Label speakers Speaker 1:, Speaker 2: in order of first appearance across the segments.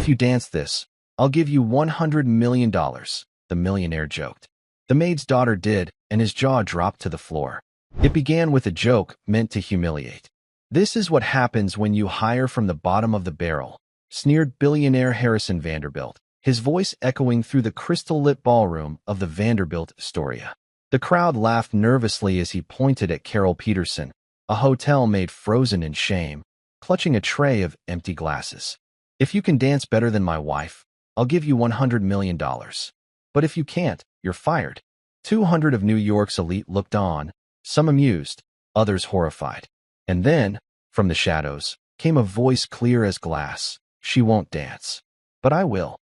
Speaker 1: If you dance this, I'll give you $100 million, the millionaire joked. The maid's daughter did, and his jaw dropped to the floor. It began with a joke meant to humiliate. This is what happens when you hire from the bottom of the barrel, sneered billionaire Harrison Vanderbilt, his voice echoing through the crystal-lit ballroom of the Vanderbilt Astoria. The crowd laughed nervously as he pointed at Carol Peterson, a hotel maid frozen in shame, clutching a tray of empty glasses. If you can dance better than my wife, I'll give you $100 million. But if you can't, you're fired. 200 of New York's elite looked on, some amused, others horrified. And then, from the shadows, came a voice clear as glass. She won't dance. But I will.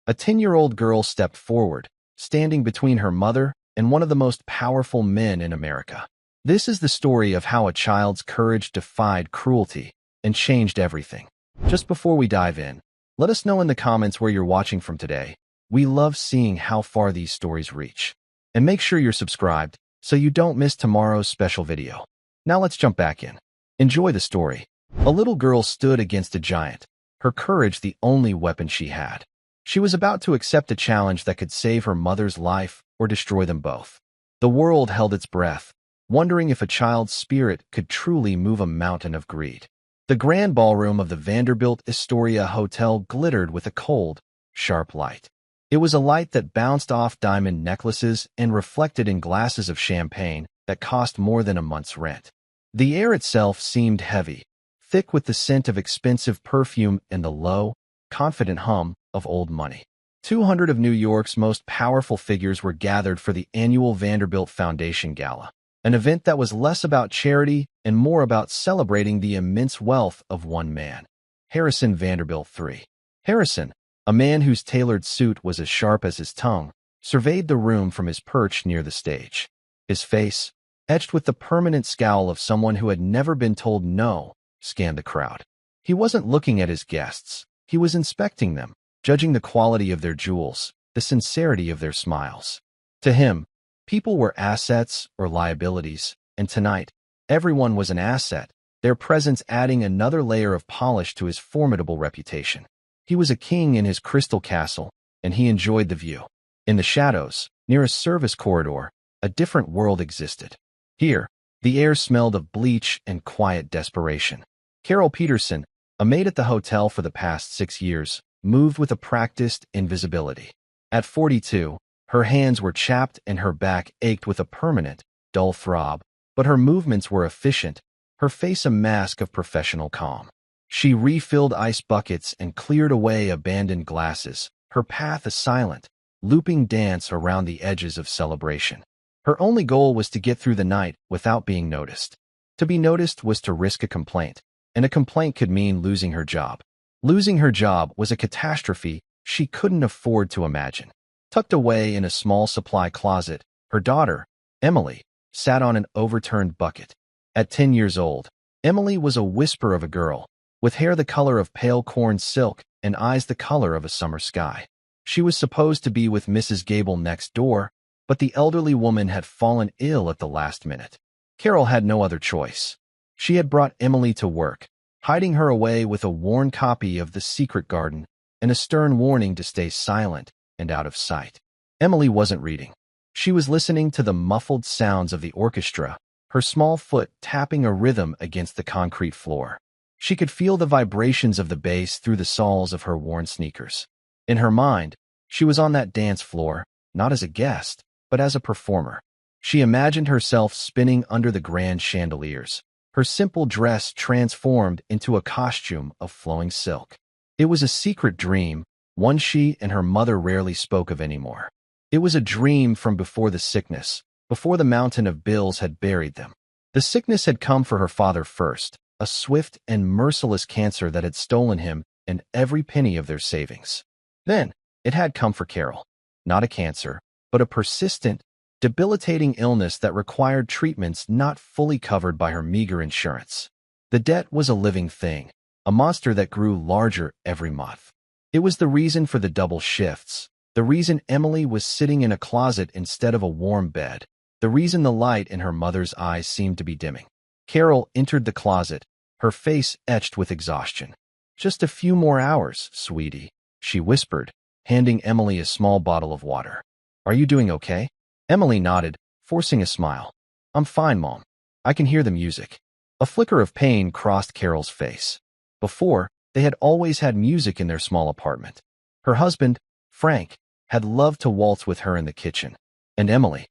Speaker 1: A 10-year-old girl stepped forward, standing between her mother and one of the most powerful men in America. This is the story of how a child's courage defied cruelty and changed everything. Just before we dive in, let us know in the comments where you're watching from today. We love seeing how far these stories reach. And make sure you're subscribed so you don't miss tomorrow's special video. Now let's jump back in. Enjoy the story. A little girl stood against a giant, her courage the only weapon she had. She was about to accept a challenge that could save her mother's life or destroy them both. The world held its breath, wondering if a child's spirit could truly move a mountain of greed. The grand ballroom of the Vanderbilt Astoria Hotel glittered with a cold, sharp light. It was a light that bounced off diamond necklaces and reflected in glasses of champagne that cost more than a month's rent. The air itself seemed heavy, thick with the scent of expensive perfume and the low, confident hum of old money. 200 of New York's most powerful figures were gathered for the annual Vanderbilt Foundation Gala, an event that was less about charity and more about celebrating the immense wealth of one man, Harrison Vanderbilt III. Harrison, a man whose tailored suit was as sharp as his tongue, surveyed the room from his perch near the stage. His face, etched with the permanent scowl of someone who had never been told no, scanned the crowd. He wasn't looking at his guests. He was inspecting them, judging the quality of their jewels, the sincerity of their smiles. To him, people were assets or liabilities, and tonight, everyone was an asset, their presence adding another layer of polish to his formidable reputation. He was a king in his crystal castle, and he enjoyed the view. In the shadows, near a service corridor, a different world existed. Here, the air smelled of bleach and quiet desperation. Carol Peterson, a maid at the hotel for the past 6 years, moved with a practiced invisibility. At 42, her hands were chapped and her back ached with a permanent, dull throb, but her movements were efficient, her face a mask of professional calm. She refilled ice buckets and cleared away abandoned glasses, her path a silent, looping dance around the edges of celebration. Her only goal was to get through the night without being noticed. To be noticed was to risk a complaint, and a complaint could mean losing her job. Losing her job was a catastrophe she couldn't afford to imagine. Tucked away in a small supply closet, her daughter, Emily, sat on an overturned bucket. At 10 years old, Emily was a whisper of a girl, with hair the color of pale corn silk and eyes the color of a summer sky. She was supposed to be with Mrs. Gable next door, but the elderly woman had fallen ill at the last minute. Carol had no other choice. She had brought Emily to work, hiding her away with a worn copy of The Secret Garden and a stern warning to stay silent and out of sight. Emily wasn't reading. She was listening to the muffled sounds of the orchestra, her small foot tapping a rhythm against the concrete floor. She could feel the vibrations of the bass through the soles of her worn sneakers. In her mind, she was on that dance floor, not as a guest, but as a performer. She imagined herself spinning under the grand chandeliers, her simple dress transformed into a costume of flowing silk. It was a secret dream, one she and her mother rarely spoke of anymore. It was a dream from before the sickness, before the mountain of bills had buried them. The sickness had come for her father first, a swift and merciless cancer that had stolen him and every penny of their savings. Then, it had come for Carol. Not a cancer, but a persistent, debilitating illness that required treatments not fully covered by her meager insurance. The debt was a living thing, a monster that grew larger every month. It was the reason for the double shifts, the reason Emily was sitting in a closet instead of a warm bed, the reason the light in her mother's eyes seemed to be dimming. Carol entered the closet, her face etched with exhaustion. "Just a few more hours, sweetie," she whispered, handing Emily a small bottle of water. Are you doing okay? Emily nodded, forcing a smile. I'm fine, Mom. I can hear the music. A flicker of pain crossed Carol's face. Before, they had always had music in their small apartment. Her husband, Frank, had loved to waltz with her in the kitchen. And Emily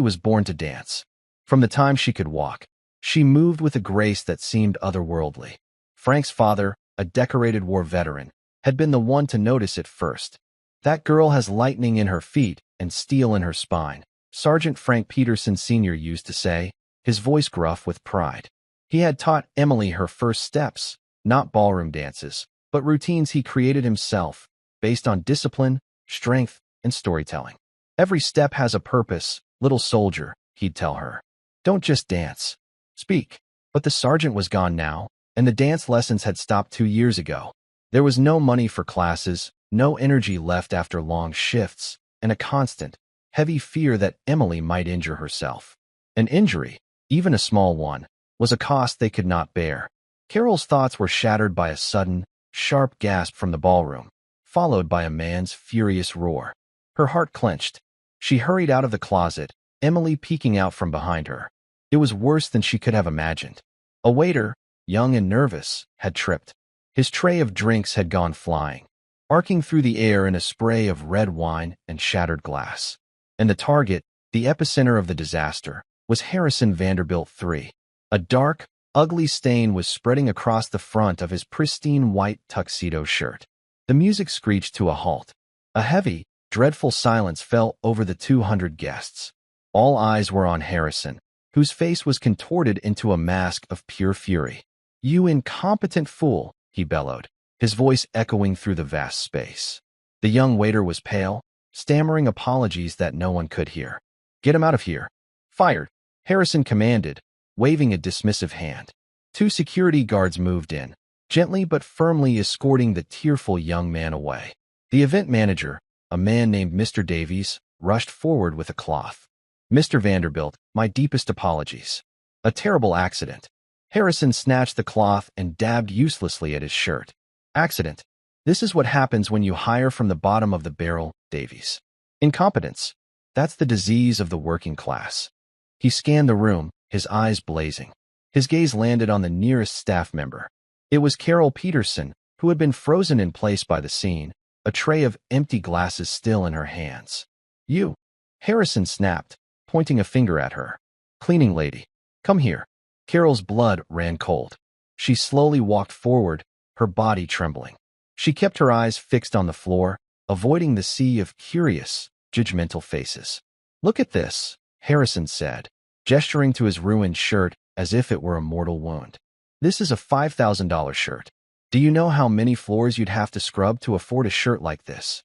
Speaker 1: was born to dance. From the time she could walk, she moved with a grace that seemed otherworldly. Frank's father, a decorated war veteran, had been the one to notice it first. That girl has lightning in her feet and steel in her spine, Sergeant Frank Peterson Sr. used to say, his voice gruff with pride. He had taught Emily her first steps, not ballroom dances, but routines he created himself, based on discipline, strength, and storytelling. Every step has a purpose, little soldier, he'd tell her. Don't just dance. Speak. But the sergeant was gone now, and the dance lessons had stopped 2 years ago. There was no money for classes, no energy left after long shifts, and a constant, heavy fear that Emily might injure herself. An injury, even a small one, was a cost they could not bear. Carol's thoughts were shattered by a sudden, sharp gasp from the ballroom, followed by a man's furious roar. Her heart clenched. She hurried out of the closet, Emily peeking out from behind her. It was worse than she could have imagined. A waiter, young and nervous, had tripped. His tray of drinks had gone flying, arcing through the air in a spray of red wine and shattered glass. And the target, the epicenter of the disaster, was Harrison Vanderbilt III. A dark, ugly stain was spreading across the front of his pristine white tuxedo shirt. The music screeched to a halt. A heavy, dreadful silence fell over the 200 guests. All eyes were on Harrison, whose face was contorted into a mask of pure fury. You incompetent fool, he bellowed, his voice echoing through the vast space. The young waiter was pale, stammering apologies that no one could hear. Get him out of here. Fired, Harrison commanded, waving a dismissive hand. 2 security guards moved in, gently but firmly escorting the tearful young man away. The event manager, a man named Mr. Davies, rushed forward with a cloth. Mr. Vanderbilt, my deepest apologies. A terrible accident. Harrison snatched the cloth and dabbed uselessly at his shirt. Accident. This is what happens when you hire from the bottom of the barrel, Davies. Incompetence. That's the disease of the working class. He scanned the room, his eyes blazing. His gaze landed on the nearest staff member. It was Carol Peterson, who had been frozen in place by the scene, a tray of empty glasses still in her hands. You. Harrison snapped, pointing a finger at her. Cleaning lady. Come here. Carol's blood ran cold. She slowly walked forward, her body trembling. She kept her eyes fixed on the floor, avoiding the sea of curious, judgmental faces. Look at this, Harrison said, gesturing to his ruined shirt as if it were a mortal wound. This is a $5,000 shirt. Do you know how many floors you'd have to scrub to afford a shirt like this?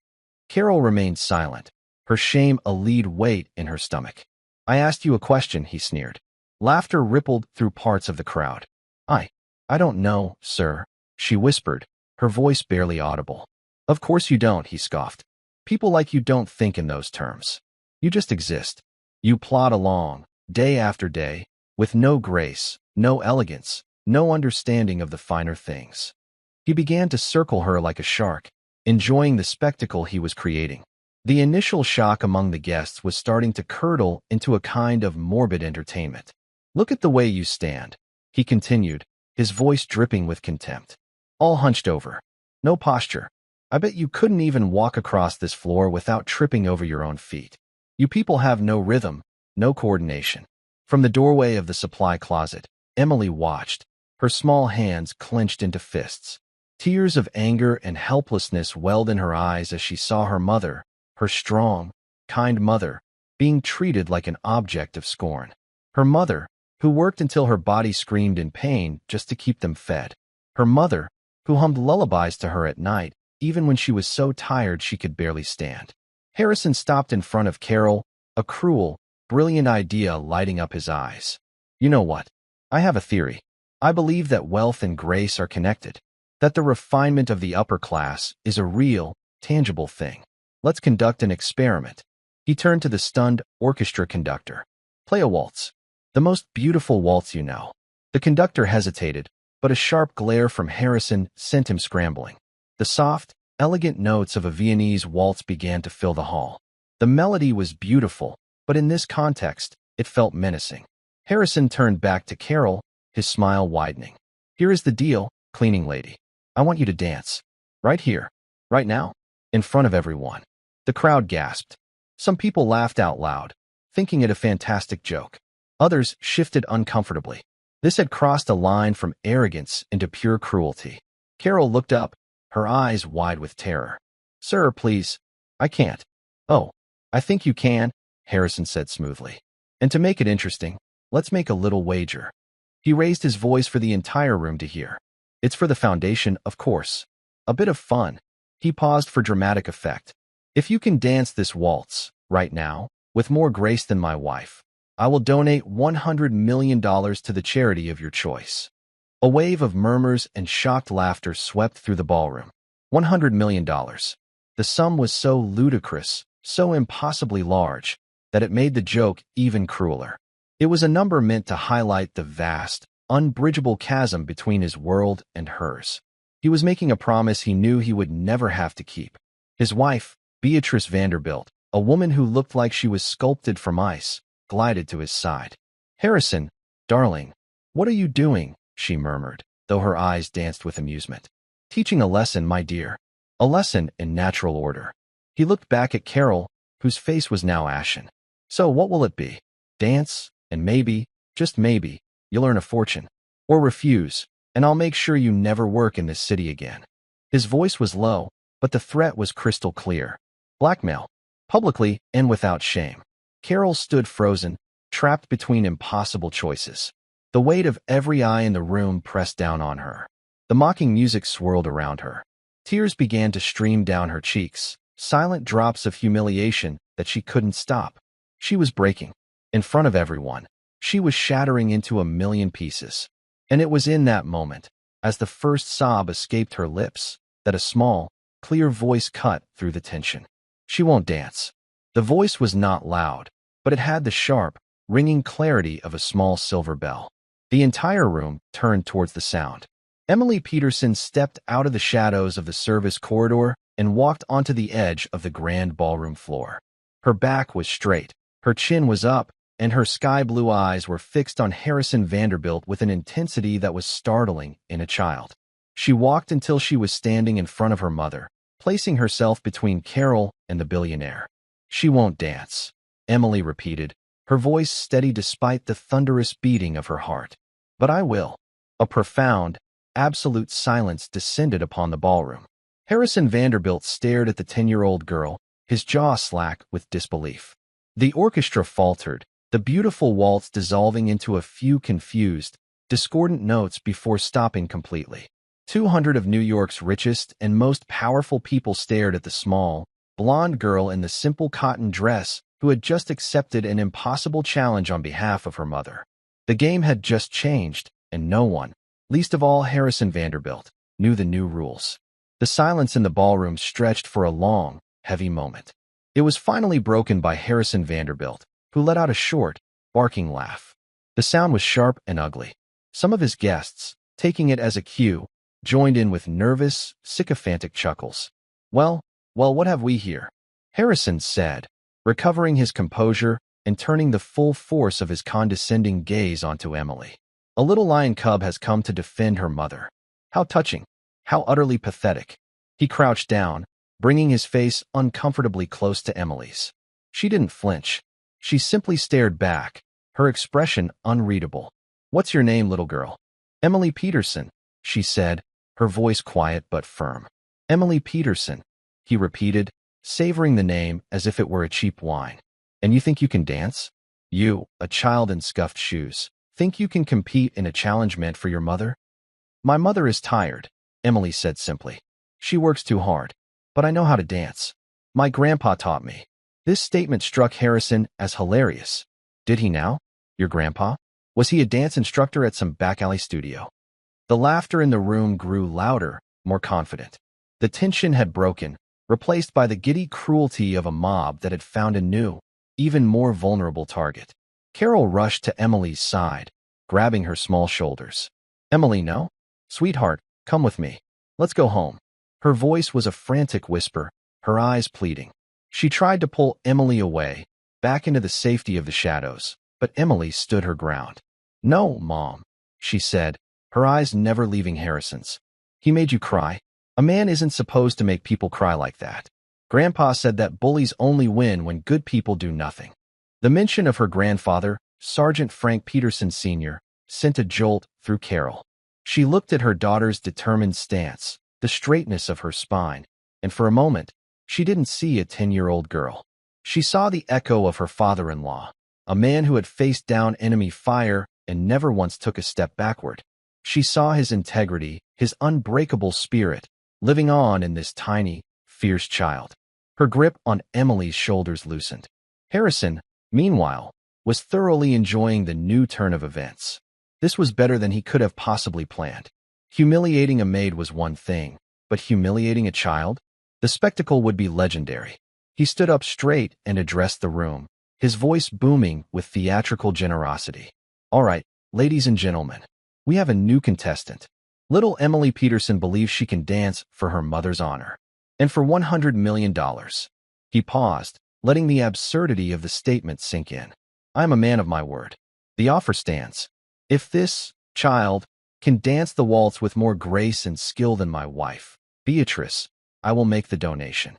Speaker 1: Carol remained silent, her shame a lead weight in her stomach. I asked you a question, he sneered. Laughter rippled through parts of the crowd. I don't know, sir, she whispered, her voice barely audible. Of course you don't, he scoffed. People like you don't think in those terms. You just exist. You plod along, day after day, with no grace, no elegance, no understanding of the finer things. He began to circle her like a shark, enjoying the spectacle he was creating. The initial shock among the guests was starting to curdle into a kind of morbid entertainment. Look at the way you stand, he continued, his voice dripping with contempt. All hunched over. No posture. I bet you couldn't even walk across this floor without tripping over your own feet. You people have no rhythm, no coordination. From the doorway of the supply closet, Emily watched, her small hands clenched into fists. Tears of anger and helplessness welled in her eyes as she saw her mother, her strong, kind mother, being treated like an object of scorn. Her mother, who worked until her body screamed in pain just to keep them fed. Her mother, who hummed lullabies to her at night, even when she was so tired she could barely stand. Harrison stopped in front of Carol, a cruel, brilliant idea lighting up his eyes. You know what? I have a theory. I believe that wealth and grace are connected, that the refinement of the upper class is a real, tangible thing. Let's conduct an experiment. He turned to the stunned orchestra conductor. Play a waltz. The most beautiful waltz you know. The conductor hesitated, but a sharp glare from Harrison sent him scrambling. The soft, Elegant notes of a Viennese waltz began to fill the hall. The melody was beautiful, but in this context, it felt menacing. Harrison turned back to Carol, his smile widening. Here is the deal, cleaning lady. I want you to dance. Right here. Right now. In front of everyone. The crowd gasped. Some people laughed out loud, thinking it a fantastic joke. Others shifted uncomfortably. This had crossed a line from arrogance into pure cruelty. Carol looked up, her eyes wide with terror. Sir, please. I can't. Oh, I think you can, Harrison said smoothly. And to make it interesting, let's make a little wager. He raised his voice for the entire room to hear. It's for the foundation, of course. A bit of fun. He paused for dramatic effect. If you can dance this waltz, right now, with more grace than my wife, I will donate $100 million to the charity of your choice. A wave of murmurs and shocked laughter swept through the ballroom. $100 million. The sum was so ludicrous, so impossibly large, that it made the joke even crueler. It was a number meant to highlight the vast, unbridgeable chasm between his world and hers. He was making a promise he knew he would never have to keep. His wife, Beatrice Vanderbilt, a woman who looked like she was sculpted from ice, glided to his side. Harrison, darling, what are you doing? She murmured, though her eyes danced with amusement. Teaching a lesson, my dear. A lesson in natural order. He looked back at Carol, whose face was now ashen. So what will it be? Dance, and maybe, just maybe, you'll earn a fortune. Or refuse, and I'll make sure you never work in this city again. His voice was low, but the threat was crystal clear. Blackmail. Publicly and without shame. Carol stood frozen, trapped between impossible choices. The weight of every eye in the room pressed down on her. The mocking music swirled around her. Tears began to stream down her cheeks, silent drops of humiliation that she couldn't stop. She was breaking. In front of everyone, she was shattering into a million pieces. And it was in that moment, as the first sob escaped her lips, that a small, clear voice cut through the tension. She won't dance. The voice was not loud, but it had the sharp, ringing clarity of a small silver bell. The entire room turned towards the sound. Emily Peterson stepped out of the shadows of the service corridor and walked onto the edge of the grand ballroom floor. Her back was straight, her chin was up, and her sky-blue eyes were fixed on Harrison Vanderbilt with an intensity that was startling in a child. She walked until she was standing in front of her mother, placing herself between Carol and the billionaire. She won't dance, Emily repeated, her voice steady despite the thunderous beating of her heart. But I will. A profound, absolute silence descended upon the ballroom. Harrison Vanderbilt stared at the 10-year-old girl, his jaw slack with disbelief. The orchestra faltered, the beautiful waltz dissolving into a few confused, discordant notes before stopping completely. 200 of New York's richest and most powerful people stared at the small, blonde girl in the simple cotton dress who had just accepted an impossible challenge on behalf of her mother. The game had just changed, and no one, least of all Harrison Vanderbilt, knew the new rules. The silence in the ballroom stretched for a long, heavy moment. It was finally broken by Harrison Vanderbilt, who let out a short, barking laugh. The sound was sharp and ugly. Some of his guests, taking it as a cue, joined in with nervous, sycophantic chuckles. Well, what have we here? Harrison said, recovering his composure and turning the full force of his condescending gaze onto Emily. A little lion cub has come to defend her mother. How touching. How utterly pathetic. He crouched down, bringing his face uncomfortably close to Emily's. She didn't flinch. She simply stared back, her expression unreadable. What's your name, little girl? Emily Peterson, she said, her voice quiet but firm. Emily Peterson, he repeated, savoring the name as if it were a cheap wine. And you think you can dance? You, a child in scuffed shoes, think you can compete in a challenge meant for your mother? My mother is tired, Emily said simply. She works too hard. But I know how to dance. My grandpa taught me. This statement struck Harrison as hilarious. Did he now? Your grandpa? Was he a dance instructor at some back alley studio? The laughter in the room grew louder, more confident. The tension had broken, replaced by the giddy cruelty of a mob that had found a new, even more vulnerable target. Carol rushed to Emily's side, grabbing her small shoulders. Emily, no? Sweetheart, come with me. Let's go home. Her voice was a frantic whisper, her eyes pleading. She tried to pull Emily away, back into the safety of the shadows, but Emily stood her ground. "No, Mom," she said, her eyes never leaving Harrison's. "He made you cry? A man isn't supposed to make people cry like that. Grandpa said that bullies only win when good people do nothing." The mention of her grandfather, Sergeant Frank Peterson Sr., sent a jolt through Carol. She looked at her daughter's determined stance, the straightness of her spine, and for a moment, she didn't see a 10-year-old girl. She saw the echo of her father-in-law, a man who had faced down enemy fire and never once took a step backward. She saw his integrity, his unbreakable spirit, living on in this tiny, fierce child. Her grip on Emily's shoulders loosened. Harrison, meanwhile, was thoroughly enjoying the new turn of events. This was better than he could have possibly planned. Humiliating a maid was one thing, but humiliating a child? The spectacle would be legendary. He stood up straight and addressed the room, his voice booming with theatrical generosity. "All right, ladies and gentlemen, we have a new contestant. Little Emily Peterson believes she can dance for her mother's honor. And for $100 million. He paused, letting the absurdity of the statement sink in. "I am a man of my word. The offer stands. If this child can dance the waltz with more grace and skill than my wife, Beatrice, I will make the donation."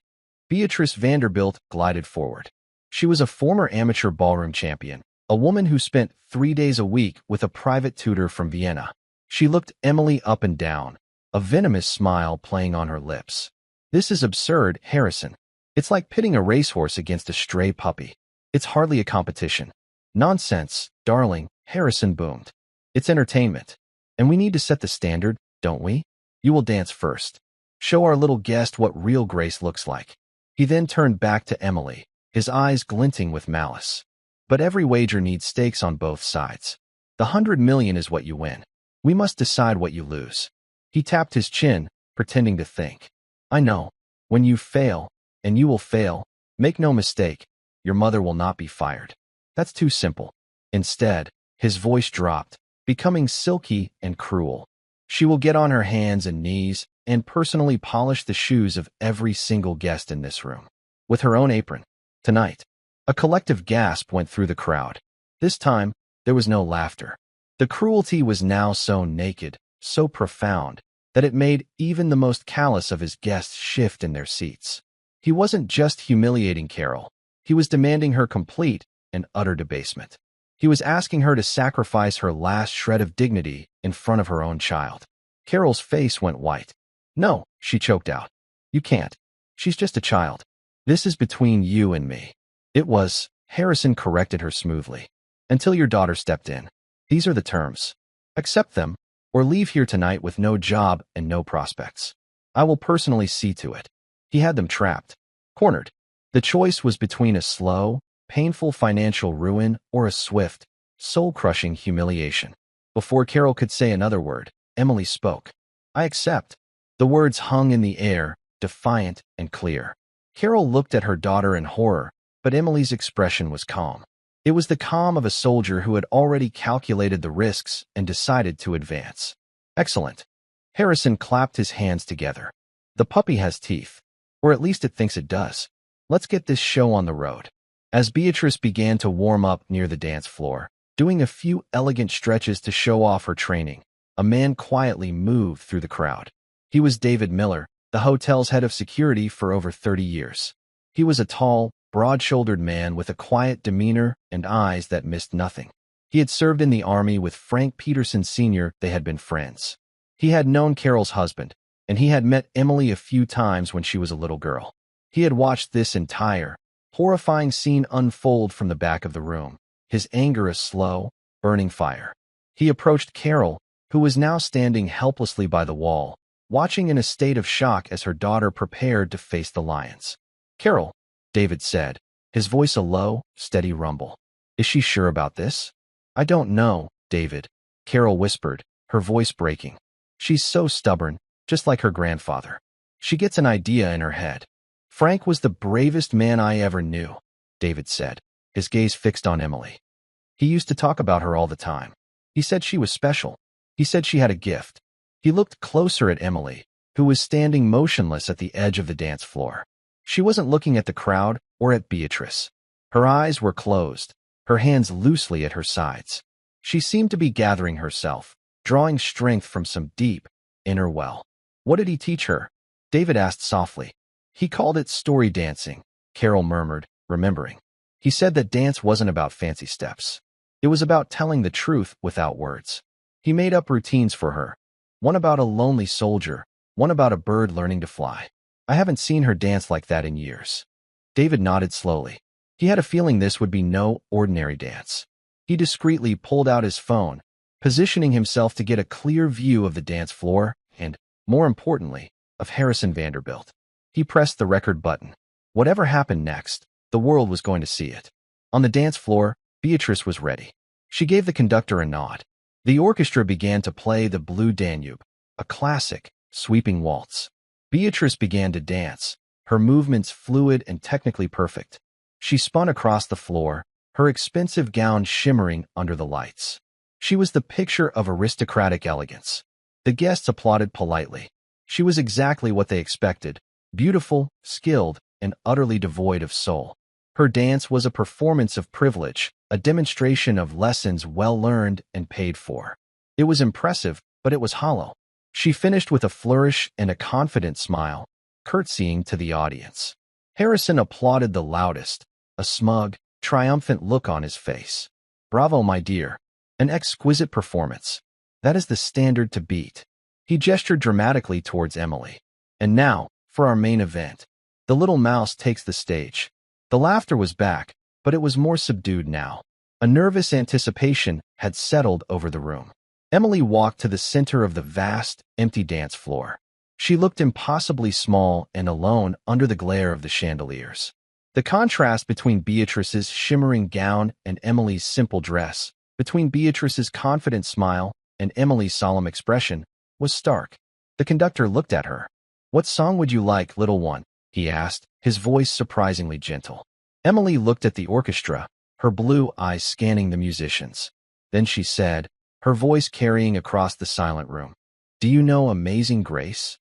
Speaker 1: Beatrice Vanderbilt glided forward. She was a former amateur ballroom champion, a woman who spent 3 days a week with a private tutor from Vienna. She looked Emily up and down, a venomous smile playing on her lips. "This is absurd, Harrison. It's like pitting a racehorse against a stray puppy. It's hardly a competition." "Nonsense, darling," Harrison boomed. "It's entertainment. And we need to set the standard, don't we? You will dance first. Show our little guest what real grace looks like." He then turned back to Emily, his eyes glinting with malice. "But every wager needs stakes on both sides. The $100 million is what you win. We must decide what you lose." He tapped his chin, pretending to think. "I know. When you fail, and you will fail, make no mistake, your mother will not be fired. That's too simple." Instead, his voice dropped, becoming silky and cruel. "She will get on her hands and knees and personally polish the shoes of every single guest in this room. With her own apron. Tonight." A collective gasp went through the crowd. This time, there was no laughter. The cruelty was now so naked, so profound, that it made even the most callous of his guests shift in their seats. He wasn't just humiliating Carol. He was demanding her complete and utter debasement. He was asking her to sacrifice her last shred of dignity in front of her own child. Carol's face went white. "No," she choked out. "You can't. She's just a child. This is between you and me." "It was," Harrison corrected her smoothly. "Until your daughter stepped in. These are the terms. Accept them, or leave here tonight with no job and no prospects. I will personally see to it." He had them trapped, cornered. The choice was between a slow, painful financial ruin or a swift, soul-crushing humiliation. Before Carol could say another word, Emily spoke. "I accept." The words hung in the air, defiant and clear. Carol looked at her daughter in horror, but Emily's expression was calm. It was the calm of a soldier who had already calculated the risks and decided to advance. "Excellent." Harrison clapped his hands together. "The puppy has teeth. Or at least it thinks it does. Let's get this show on the road." As Beatrice began to warm up near the dance floor, doing a few elegant stretches to show off her training, a man quietly moved through the crowd. He was David Miller, the hotel's head of security for over 30 years. He was a tall, broad-shouldered man with a quiet demeanor and eyes that missed nothing. He had served in the army with Frank Peterson Sr. They had been friends. He had known Carol's husband, and he had met Emily a few times when she was a little girl. He had watched this entire, horrifying scene unfold from the back of the room, his anger a slow, burning fire. He approached Carol, who was now standing helplessly by the wall, watching in a state of shock as her daughter prepared to face the lions. "Carol," David said, his voice a low, steady rumble. "Is she sure about this?" "I don't know, David," Carol whispered, her voice breaking. "She's so stubborn, just like her grandfather. She gets an idea in her head." "Frank was the bravest man I ever knew," David said, his gaze fixed on Emily. "He used to talk about her all the time. He said she was special. He said she had a gift." He looked closer at Emily, who was standing motionless at the edge of the dance floor. She wasn't looking at the crowd or at Beatrice. Her eyes were closed, her hands loosely at her sides. She seemed to be gathering herself, drawing strength from some deep, inner well. What did he teach her? David asked softly. He called it story dancing, Carol murmured, remembering. He said that dance wasn't about fancy steps. It was about telling the truth without words. He made up routines for her. One about a lonely soldier, one about a bird learning to fly. I haven't seen her dance like that in years. David nodded slowly. He had a feeling this would be no ordinary dance. He discreetly pulled out his phone, positioning himself to get a clear view of the dance floor and, more importantly, of Harrison Vanderbilt. He pressed the record button. Whatever happened next, the world was going to see it. On the dance floor, Beatrice was ready. She gave the conductor a nod. The orchestra began to play the Blue Danube, a classic, sweeping waltz. Beatrice began to dance, her movements fluid and technically perfect. She spun across the floor, her expensive gown shimmering under the lights. She was the picture of aristocratic elegance. The guests applauded politely. She was exactly what they expected, beautiful, skilled, and utterly devoid of soul. Her dance was a performance of privilege, a demonstration of lessons well learned and paid for. It was impressive, but it was hollow. She finished with a flourish and a confident smile, curtsying to the audience. Harrison applauded the loudest, a smug, triumphant look on his face. Bravo, my dear. An exquisite performance. That is the standard to beat. He gestured dramatically towards Emily. And now, for our main event. The little mouse takes the stage. The laughter was back, but it was more subdued now. A nervous anticipation had settled over the room. Emily walked to the center of the vast, empty dance floor. She looked impossibly small and alone under the glare of the chandeliers. The contrast between Beatrice's shimmering gown and Emily's simple dress, between Beatrice's confident smile and Emily's solemn expression, was stark. The conductor looked at her. "What song would you like, little one?" he asked, his voice surprisingly gentle. Emily looked at the orchestra, her blue eyes scanning the musicians. Then she said, her voice carrying across the silent room, "Do you know Amazing Grace?"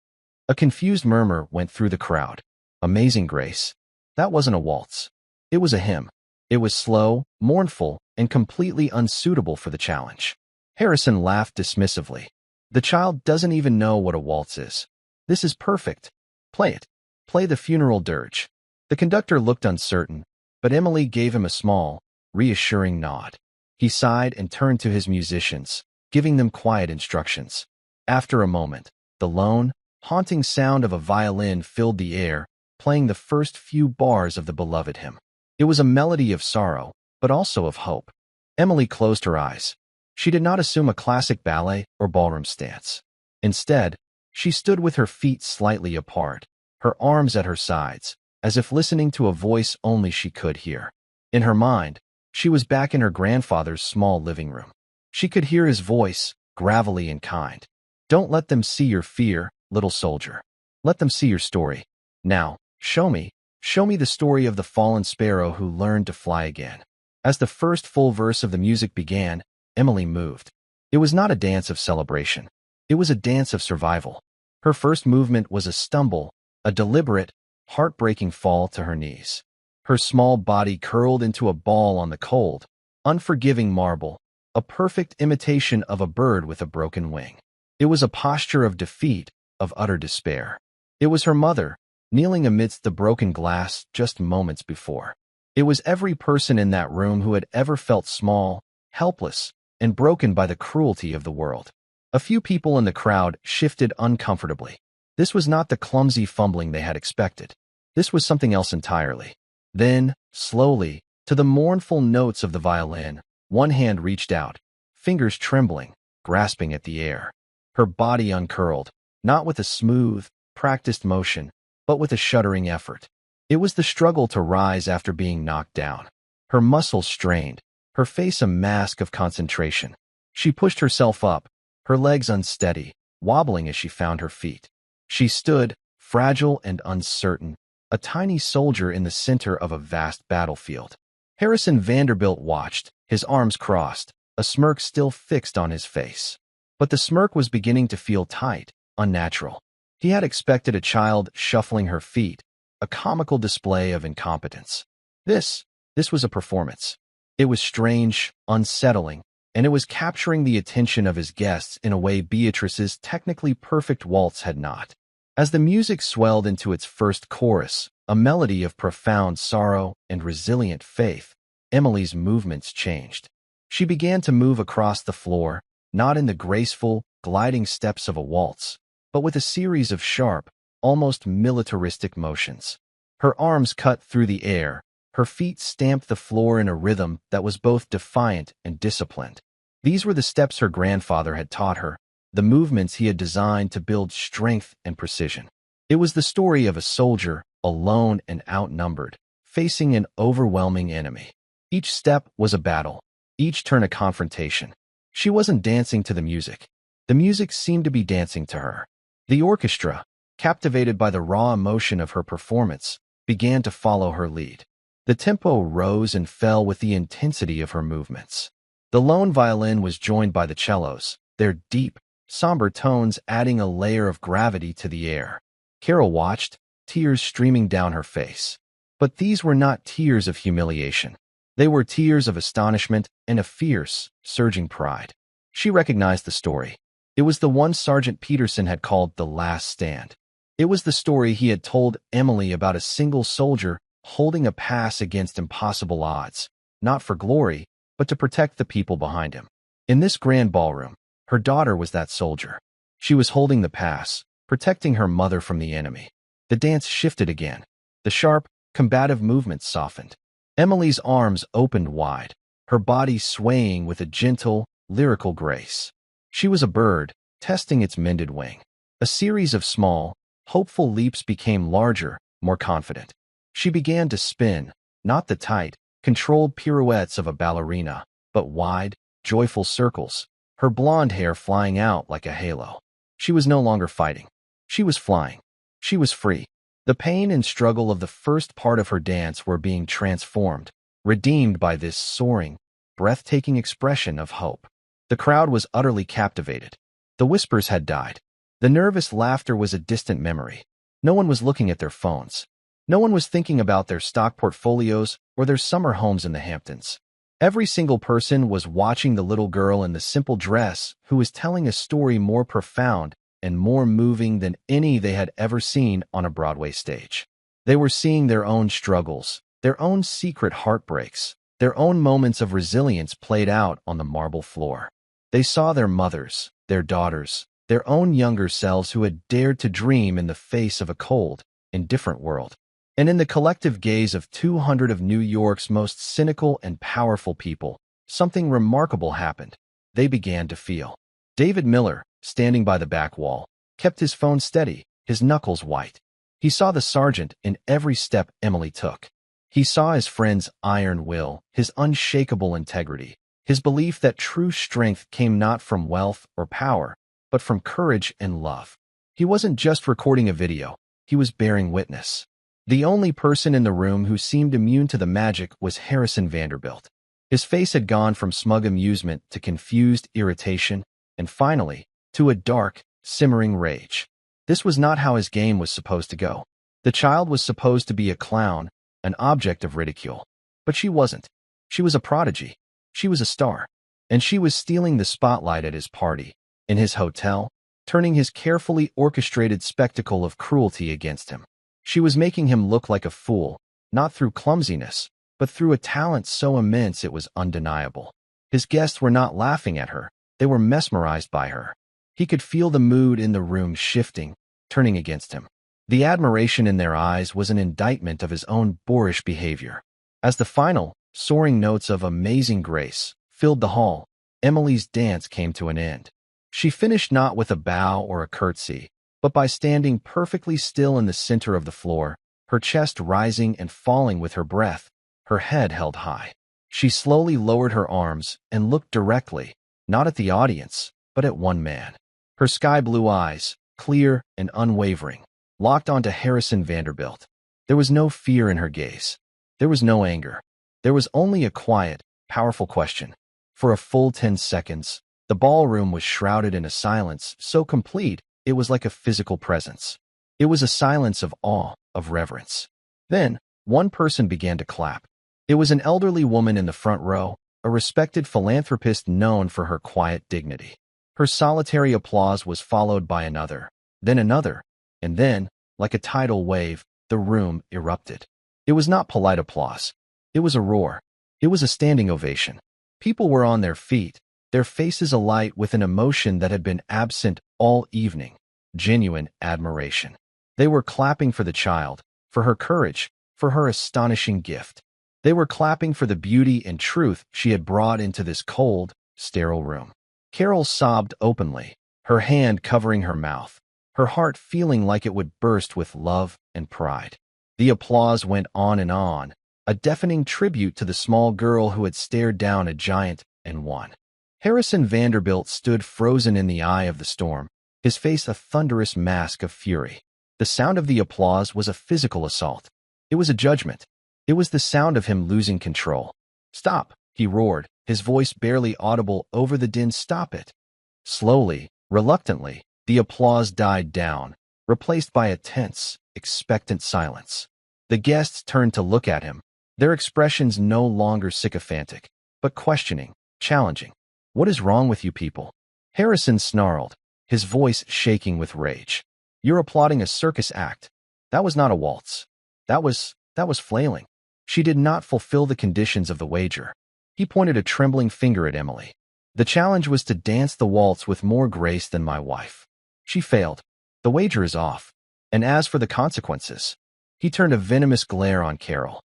Speaker 1: A confused murmur went through the crowd. Amazing Grace? That wasn't a waltz. It was a hymn. It was slow, mournful, and completely unsuitable for the challenge. Harrison laughed dismissively. The child doesn't even know what a waltz is. This is perfect. Play it. Play the funeral dirge. The conductor looked uncertain, but Emily gave him a small, reassuring nod. He sighed and turned to his musicians, giving them quiet instructions. After a moment, the lone, haunting sound of a violin filled the air, playing the first few bars of the beloved hymn. It was a melody of sorrow, but also of hope. Emily closed her eyes. She did not assume a classic ballet or ballroom stance. Instead, she stood with her feet slightly apart, her arms at her sides, as if listening to a voice only she could hear. In her mind, she was back in her grandfather's small living room. She could hear his voice, gravelly and kind. "Don't let them see your fear, little soldier. Let them see your story. Now, show me the story of the fallen sparrow who learned to fly again." As the first full verse of the music began, Emily moved. It was not a dance of celebration. It was a dance of survival. Her first movement was a stumble, a deliberate, heartbreaking fall to her knees. Her small body curled into a ball on the cold, unforgiving marble, a perfect imitation of a bird with a broken wing. It was a posture of defeat, of utter despair. It was her mother, kneeling amidst the broken glass just moments before. It was every person in that room who had ever felt small, helpless, and broken by the cruelty of the world. A few people in the crowd shifted uncomfortably. This was not the clumsy fumbling they had expected. This was something else entirely. Then, slowly, to the mournful notes of the violin, one hand reached out, fingers trembling, grasping at the air. Her body uncurled, not with a smooth, practiced motion, but with a shuddering effort. It was the struggle to rise after being knocked down. Her muscles strained, her face a mask of concentration. She pushed herself up, her legs unsteady, wobbling as she found her feet. She stood, fragile and uncertain, a tiny soldier in the center of a vast battlefield. Harrison Vanderbilt watched, his arms crossed, a smirk still fixed on his face. But the smirk was beginning to feel tight, unnatural. He had expected a child shuffling her feet, a comical display of incompetence. This was a performance. It was strange, unsettling, and it was capturing the attention of his guests in a way Beatrice's technically perfect waltz had not. As the music swelled into its first chorus, a melody of profound sorrow and resilient faith, Emily's movements changed. She began to move across the floor, not in the graceful, gliding steps of a waltz, but with a series of sharp, almost militaristic motions. Her arms cut through the air, her feet stamped the floor in a rhythm that was both defiant and disciplined. These were the steps her grandfather had taught her, the movements he had designed to build strength and precision. It was the story of a soldier, alone and outnumbered, facing an overwhelming enemy. Each step was a battle, each turn a confrontation. She wasn't dancing to the music. The music seemed to be dancing to her. The orchestra, captivated by the raw emotion of her performance, began to follow her lead. The tempo rose and fell with the intensity of her movements. The lone violin was joined by the cellos, their deep, somber tones adding a layer of gravity to the air. Carol watched, tears streaming down her face. But these were not tears of humiliation. They were tears of astonishment and a fierce, surging pride. She recognized the story. It was the one Sergeant Peterson had called The Last Stand. It was the story he had told Emily about a single soldier holding a pass against impossible odds, not for glory, but to protect the people behind him. In this grand ballroom, her daughter was that soldier. She was holding the pass, protecting her mother from the enemy. The dance shifted again. The sharp, combative movements softened. Emily's arms opened wide, her body swaying with a gentle, lyrical grace. She was a bird, testing its mended wing. A series of small, hopeful leaps became larger, more confident. She began to spin, not the tight, controlled pirouettes of a ballerina, but wide, joyful circles, her blonde hair flying out like a halo. She was no longer fighting. She was flying. She was free. The pain and struggle of the first part of her dance were being transformed, redeemed by this soaring, breathtaking expression of hope. The crowd was utterly captivated. The whispers had died. The nervous laughter was a distant memory. No one was looking at their phones. No one was thinking about their stock portfolios or their summer homes in the Hamptons. Every single person was watching the little girl in the simple dress who was telling a story more profound and more moving than any they had ever seen on a Broadway stage. They were seeing their own struggles, their own secret heartbreaks, their own moments of resilience played out on the marble floor. They saw their mothers, their daughters, their own younger selves who had dared to dream in the face of a cold, indifferent world. And in the collective gaze of 200 of New York's most cynical and powerful people, something remarkable happened. They began to feel. David Miller, standing by the back wall, kept his phone steady, his knuckles white. He saw the sergeant in every step Emily took. He saw his friend's iron will, his unshakable integrity, his belief that true strength came not from wealth or power, but from courage and love. He wasn't just recording a video, he was bearing witness. The only person in the room who seemed immune to the magic was Harrison Vanderbilt. His face had gone from smug amusement to confused irritation, and finally, to a dark, simmering rage. This was not how his game was supposed to go. The child was supposed to be a clown, an object of ridicule. But she wasn't. She was a prodigy. She was a star. And she was stealing the spotlight at his party, in his hotel, turning his carefully orchestrated spectacle of cruelty against him. She was making him look like a fool, not through clumsiness, but through a talent so immense it was undeniable. His guests were not laughing at her, they were mesmerized by her. He could feel the mood in the room shifting, turning against him. The admiration in their eyes was an indictment of his own boorish behavior. As the final, soaring notes of Amazing Grace filled the hall, Emily's dance came to an end. She finished not with a bow or a curtsy, but by standing perfectly still in the center of the floor, her chest rising and falling with her breath, her head held high. She slowly lowered her arms and looked directly, not at the audience, but at one man. Her sky-blue eyes, clear and unwavering, locked onto Harrison Vanderbilt. There was no fear in her gaze. There was no anger. There was only a quiet, powerful question. For a full 10 seconds, the ballroom was shrouded in a silence so complete it was like a physical presence. It was a silence of awe, of reverence. Then, one person began to clap. It was an elderly woman in the front row, a respected philanthropist known for her quiet dignity. Her solitary applause was followed by another, and then, like a tidal wave, the room erupted. It was not polite applause. It was a roar. It was a standing ovation. People were on their feet, their faces alight with an emotion that had been absent all evening, genuine admiration. They were clapping for the child, for her courage, for her astonishing gift. They were clapping for the beauty and truth she had brought into this cold, sterile room. Carol sobbed openly, her hand covering her mouth, her heart feeling like it would burst with love and pride. The applause went on, a deafening tribute to the small girl who had stared down a giant and won. Harrison Vanderbilt stood frozen in the eye of the storm, his face a thunderous mask of fury. The sound of the applause was a physical assault. It was a judgment. It was the sound of him losing control. "Stop," he roared, his voice barely audible over the din. "Stop it." Slowly, reluctantly, the applause died down, replaced by a tense, expectant silence. The guests turned to look at him, their expressions no longer sycophantic, but questioning, challenging. "What is wrong with you people?" Harrison snarled, his voice shaking with rage. "You're applauding a circus act. That was not a waltz. That was flailing." She did not fulfill the conditions of the wager. He pointed a trembling finger at Emily. "The challenge was to dance the waltz with more grace than my wife. She failed. The wager is off. And as for the consequences," he turned a venomous glare on Carol.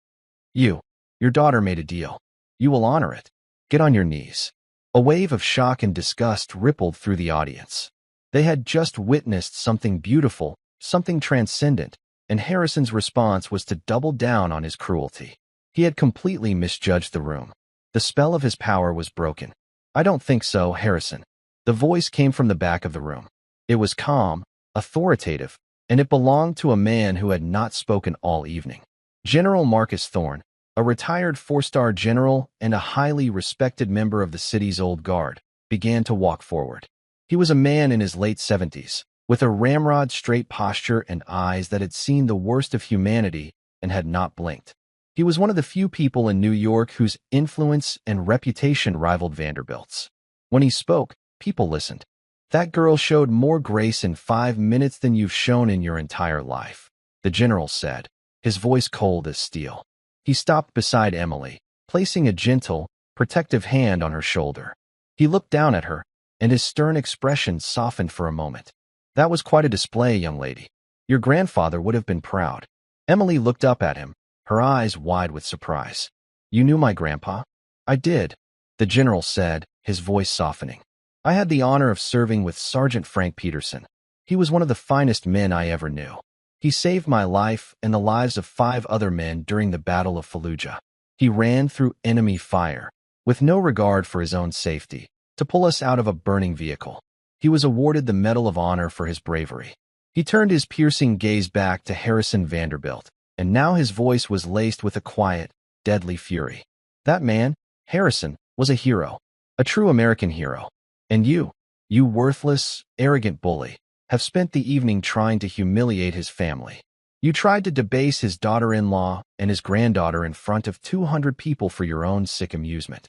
Speaker 1: Your daughter made a deal. You will honor it. Get on your knees." A wave of shock and disgust rippled through the audience. They had just witnessed something beautiful, something transcendent, and Harrison's response was to double down on his cruelty. He had completely misjudged the room. The spell of his power was broken. "I don't think so, Harrison." The voice came from the back of the room. It was calm, authoritative, and it belonged to a man who had not spoken all evening. General Marcus Thorne, a retired four-star general and a highly respected member of the city's old guard, began to walk forward. He was a man in his late 70s, with a ramrod-straight posture and eyes that had seen the worst of humanity and had not blinked. He was one of the few people in New York whose influence and reputation rivaled Vanderbilt's. When he spoke, people listened. "That girl showed more grace in 5 minutes than you've shown in your entire life," the general said, his voice cold as steel. He stopped beside Emily, placing a gentle, protective hand on her shoulder. He looked down at her, and his stern expression softened for a moment. "That was quite a display, young lady. Your grandfather would have been proud." Emily looked up at him, her eyes wide with surprise. "You knew my grandpa?" "I did," the general said, his voice softening. "I had the honor of serving with Sergeant Frank Peterson. He was one of the finest men I ever knew. He saved my life and the lives of 5 other men during the Battle of Fallujah. He ran through enemy fire, with no regard for his own safety, to pull us out of a burning vehicle. He was awarded the Medal of Honor for his bravery." He turned his piercing gaze back to Harrison Vanderbilt, and now his voice was laced with a quiet, deadly fury. "That man, Harrison, was a hero, a true American hero. And you worthless, arrogant bully, have spent the evening trying to humiliate his family. You tried to debase his daughter-in-law and his granddaughter in front of 200 people for your own sick amusement."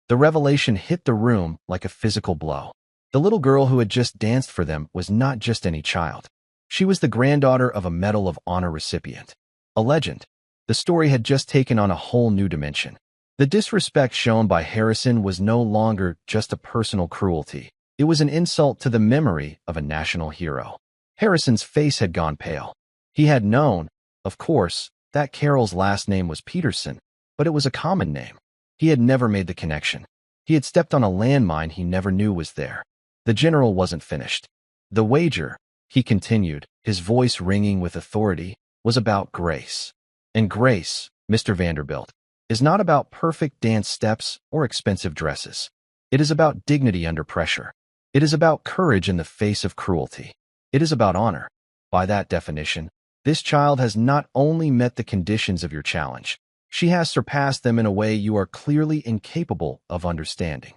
Speaker 1: The revelation hit the room like a physical blow. The little girl who had just danced for them was not just any child. She was the granddaughter of a Medal of Honor recipient. A legend. The story had just taken on a whole new dimension. The disrespect shown by Harrison was no longer just a personal cruelty. It was an insult to the memory of a national hero. Harrison's face had gone pale. He had known, of course, that Carol's last name was Peterson, but it was a common name. He had never made the connection. He had stepped on a landmine he never knew was there. The general wasn't finished. "The wager," he continued, his voice ringing with authority, "was about grace. And grace, Mr. Vanderbilt, is not about perfect dance steps or expensive dresses. It is about dignity under pressure. It is about courage in the face of cruelty. It is about honor. By that definition, this child has not only met the conditions of your challenge, she has surpassed them in a way you are clearly incapable of understanding."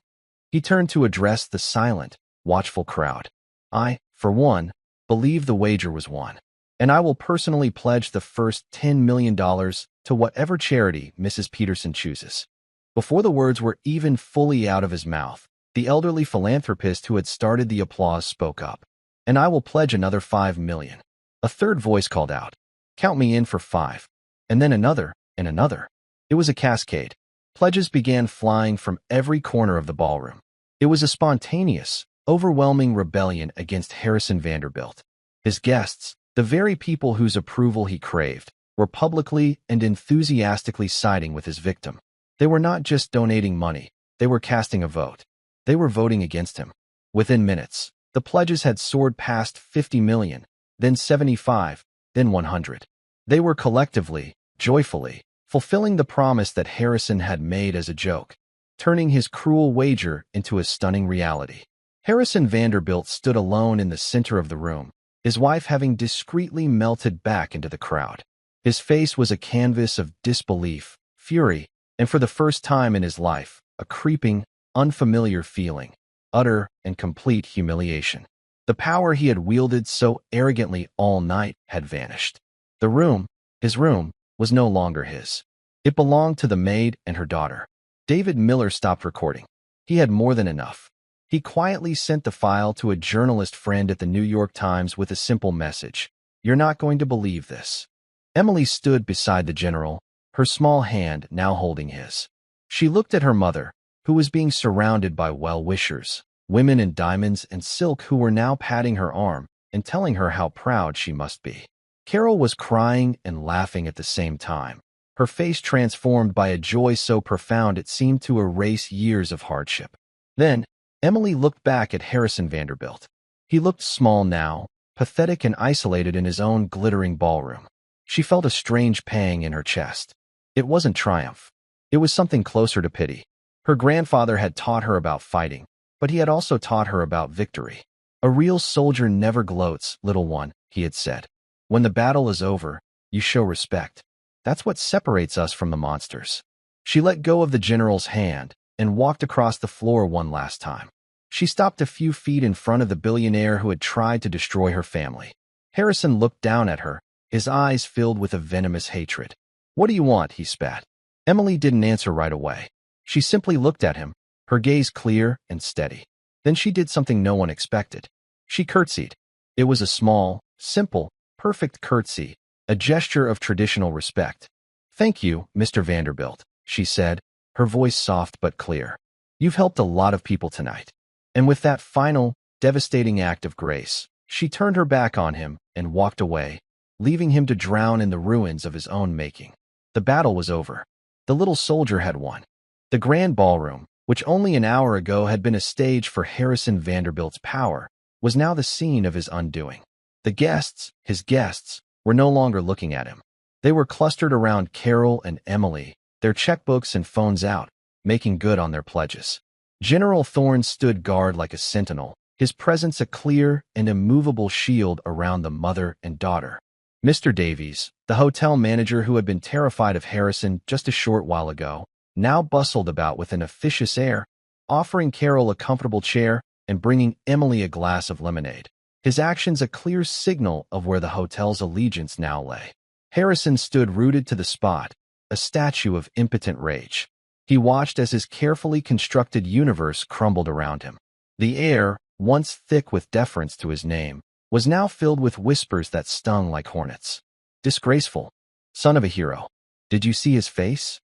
Speaker 1: He turned to address the silent, watchful crowd. "I, for one, believe the wager was won. And I will personally pledge the first $10 million to whatever charity Mrs. Peterson chooses." Before the words were even fully out of his mouth, the elderly philanthropist who had started the applause spoke up. "And I will pledge another $5 million. A third voice called out, "Count me in for 5. And then another, and another. It was a cascade. Pledges began flying from every corner of the ballroom. It was a spontaneous, overwhelming rebellion against Harrison Vanderbilt. His guests, the very people whose approval he craved, were publicly and enthusiastically siding with his victim. They were not just donating money, they were casting a vote. They were voting against him. Within minutes, the pledges had soared past 50 million, then 75, then 100. They were collectively, joyfully, fulfilling the promise that Harrison had made as a joke, turning his cruel wager into a stunning reality. Harrison Vanderbilt stood alone in the center of the room, his wife having discreetly melted back into the crowd. His face was a canvas of disbelief, fury, and for the first time in his life, a creeping, unfamiliar feeling, utter and complete humiliation. The power he had wielded so arrogantly all night had vanished. The room, his room, was no longer his. It belonged to the maid and her daughter. David Miller stopped recording. He had more than enough. He quietly sent the file to a journalist friend at the New York Times with a simple message: "You're not going to believe this." Emily stood beside the general, her small hand now holding his. She looked at her mother, who was being surrounded by well-wishers, women in diamonds and silk who were now patting her arm and telling her how proud she must be. Carol was crying and laughing at the same time, her face transformed by a joy so profound it seemed to erase years of hardship. Then, Emily looked back at Harrison Vanderbilt. He looked small now, pathetic and isolated in his own glittering ballroom. She felt a strange pang in her chest. It wasn't triumph. It was something closer to pity. Her grandfather had taught her about fighting, but he had also taught her about victory. "A real soldier never gloats, little one," he had said. "When the battle is over, you show respect. That's what separates us from the monsters." She let go of the general's hand and walked across the floor one last time. She stopped a few feet in front of the billionaire who had tried to destroy her family. Harrison looked down at her, his eyes filled with a venomous hatred. "What do you want?" he spat. Emily didn't answer right away. She simply looked at him, her gaze clear and steady. Then she did something no one expected. She curtsied. It was a small, simple, perfect curtsy, a gesture of traditional respect. "Thank you, Mr. Vanderbilt," she said, her voice soft but clear. "You've helped a lot of people tonight." And with that final, devastating act of grace, she turned her back on him and walked away, leaving him to drown in the ruins of his own making. The battle was over. The little soldier had won. The grand ballroom, which only an hour ago had been a stage for Harrison Vanderbilt's power, was now the scene of his undoing. The guests, his guests, were no longer looking at him. They were clustered around Carol and Emily, their checkbooks and phones out, making good on their pledges. General Thorne stood guard like a sentinel, his presence a clear and immovable shield around the mother and daughter. Mr. Davies, the hotel manager who had been terrified of Harrison just a short while ago, now bustled about with an officious air, offering Carol a comfortable chair and bringing Emily a glass of lemonade. His actions a clear signal of where the hotel's allegiance now lay. Harrison stood rooted to the spot, a statue of impotent rage. He watched as his carefully constructed universe crumbled around him. The air, once thick with deference to his name, was now filled with whispers that stung like hornets. "Disgraceful. Son of a hero. Did you see his face?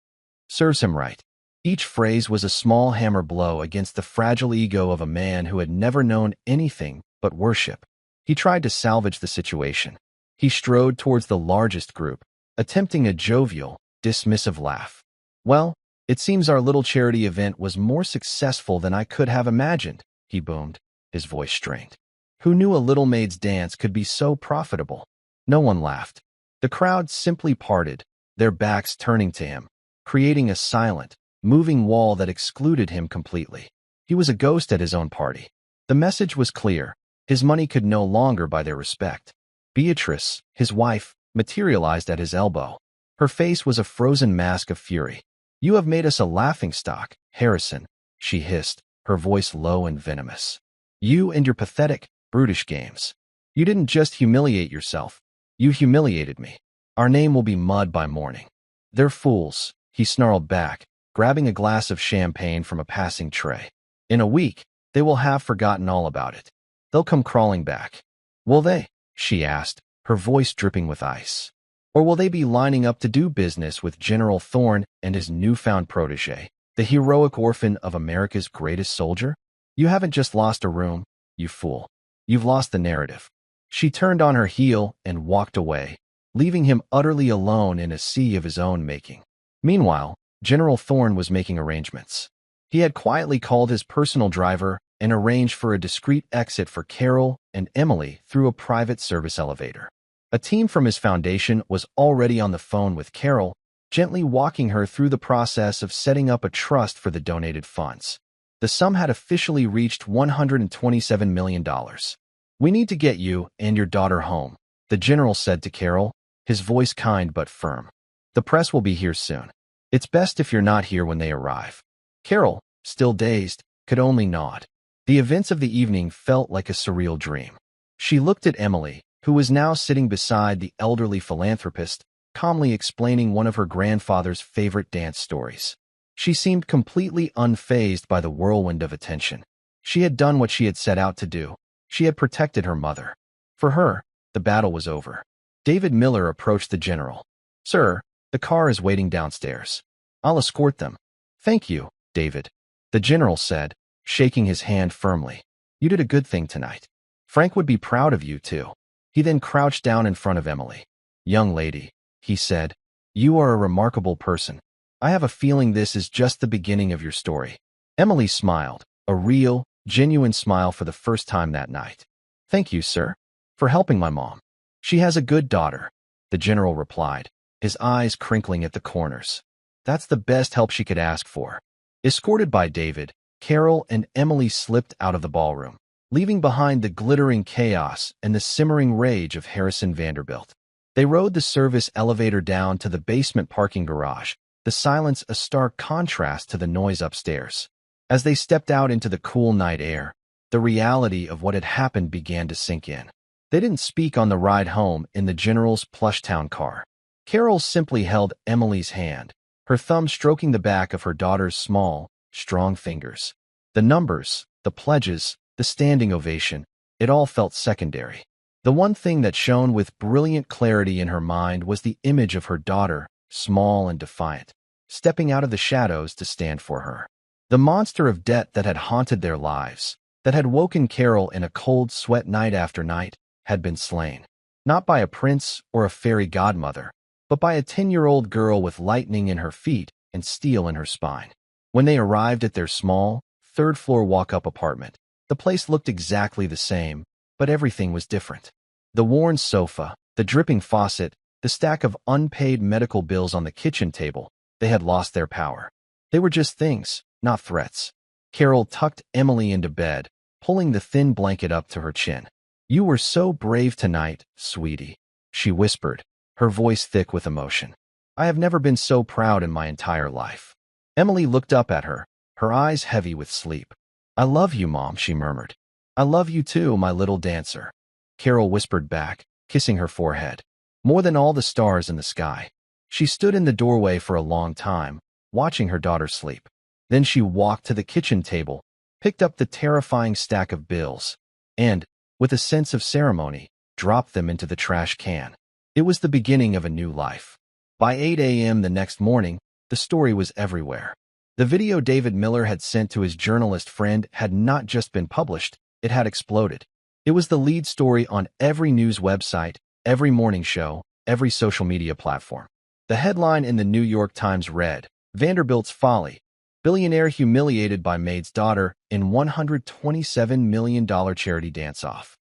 Speaker 1: Serves him right." Each phrase was a small hammer blow against the fragile ego of a man who had never known anything but worship. He tried to salvage the situation. He strode towards the largest group, attempting a jovial, dismissive laugh. "Well, it seems our little charity event was more successful than I could have imagined," he boomed, his voice strained. Who knew a little maid's dance could be so profitable? No one laughed. The crowd simply parted, their backs turning to him, creating a silent, moving wall that excluded him completely. He was a ghost at his own party. The message was clear. His money could no longer buy their respect. Beatrice, his wife, materialized at his elbow. Her face was a frozen mask of fury. "You have made us a laughingstock, Harrison," she hissed, her voice low and venomous. "You and your pathetic, brutish games." You didn't just humiliate yourself. You humiliated me. Our name will be mud by morning." "They're fools," he snarled back, grabbing a glass of champagne from a passing tray. "In a week, they will have forgotten all about it. They'll come crawling back." "Will they?" she asked, her voice dripping with ice. "Or will they be lining up to do business with General Thorne and his newfound protege, the heroic orphan of America's greatest soldier? You haven't just lost a room, you fool. You've lost the narrative." She turned on her heel and walked away, leaving him utterly alone in a sea of his own making. Meanwhile, General Thorne was making arrangements. He had quietly called his personal driver and arranged for a discreet exit for Carol and Emily through a private service elevator. A team from his foundation was already on the phone with Carol, gently walking her through the process of setting up a trust for the donated funds. The sum had officially reached $127 million. "We need to get you and your daughter home," the general said to Carol, his voice kind but firm. "The press will be here soon. It's best if you're not here when they arrive." Carol, still dazed, could only nod. The events of the evening felt like a surreal dream. She looked at Emily, who was now sitting beside the elderly philanthropist, calmly explaining one of her grandfather's favorite dance stories. She seemed completely unfazed by the whirlwind of attention. She had done what she had set out to do. She had protected her mother. For her, the battle was over. David Miller approached the general. "Sir, the car is waiting downstairs. I'll escort them." "Thank you, David," the general said, shaking his hand firmly. "You did a good thing tonight. Frank would be proud of you, too." He then crouched down in front of Emily. "Young lady," he said, "you are a remarkable person. I have a feeling this is just the beginning of your story." Emily smiled, a real, genuine smile for the first time that night. "Thank you, sir, for helping my mom. She has a good daughter," the general replied, his eyes crinkling at the corners. "That's the best help she could ask for." Escorted by David, Carol and Emily slipped out of the ballroom, leaving behind the glittering chaos and the simmering rage of Harrison Vanderbilt. They rode the service elevator down to the basement parking garage, the silence a stark contrast to the noise upstairs. As they stepped out into the cool night air, the reality of what had happened began to sink in. They didn't speak on the ride home in the general's plush-town car. Carol simply held Emily's hand, her thumb stroking the back of her daughter's small, strong fingers. The numbers, the pledges, the standing ovation, it all felt secondary. The one thing that shone with brilliant clarity in her mind was the image of her daughter, small and defiant, stepping out of the shadows to stand for her. The monster of debt that had haunted their lives, that had woken Carol in a cold sweat night after night, had been slain. Not by a prince or a fairy godmother, but by a 10-year-old girl with lightning in her feet and steel in her spine. When they arrived at their small, third-floor walk-up apartment, the place looked exactly the same, but everything was different. The worn sofa, the dripping faucet, the stack of unpaid medical bills on the kitchen table, they had lost their power. They were just things, not threats. Carol tucked Emily into bed, pulling the thin blanket up to her chin. "You were so brave tonight, sweetie," she whispered, her voice thick with emotion. "I have never been so proud in my entire life." Emily looked up at her, her eyes heavy with sleep. "I love you, Mom," she murmured. "I love you too, my little dancer," Carol whispered back, kissing her forehead. More than all the stars in the sky. She stood in the doorway for a long time, watching her daughter sleep. Then she walked to the kitchen table, picked up the terrifying stack of bills, and, with a sense of ceremony, dropped them into the trash can. It was the beginning of a new life. By 8 a.m. the next morning, the story was everywhere. The video David Miller had sent to his journalist friend had not just been published, it had exploded. It was the lead story on every news website, every morning show, every social media platform. The headline in the New York Times read, "Vanderbilt's Folly. Billionaire humiliated by Maid's daughter in $127 million charity dance-off."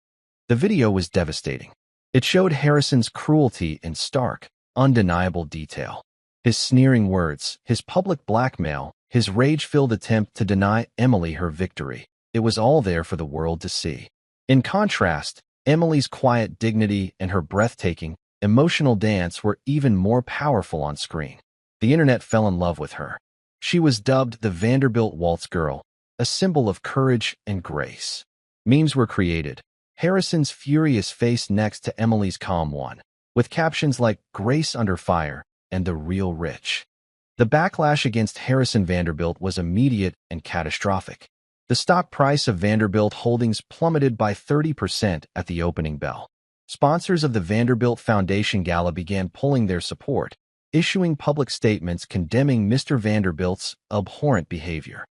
Speaker 1: The video was devastating. It showed Harrison's cruelty in stark, undeniable detail. His sneering words, his public blackmail, his rage-filled attempt to deny Emily her victory. It was all there for the world to see. In contrast, Emily's quiet dignity and her breathtaking, emotional dance were even more powerful on screen. The internet fell in love with her. She was dubbed the Vanderbilt Waltz Girl, a symbol of courage and grace. Memes were created. Harrison's furious face next to Emily's calm one, with captions like "Grace under fire" and "The real rich." The backlash against Harrison Vanderbilt was immediate and catastrophic. The stock price of Vanderbilt Holdings plummeted by 30% at the opening bell. Sponsors of the Vanderbilt Foundation Gala began pulling their support, issuing public statements condemning Mr. Vanderbilt's abhorrent behavior.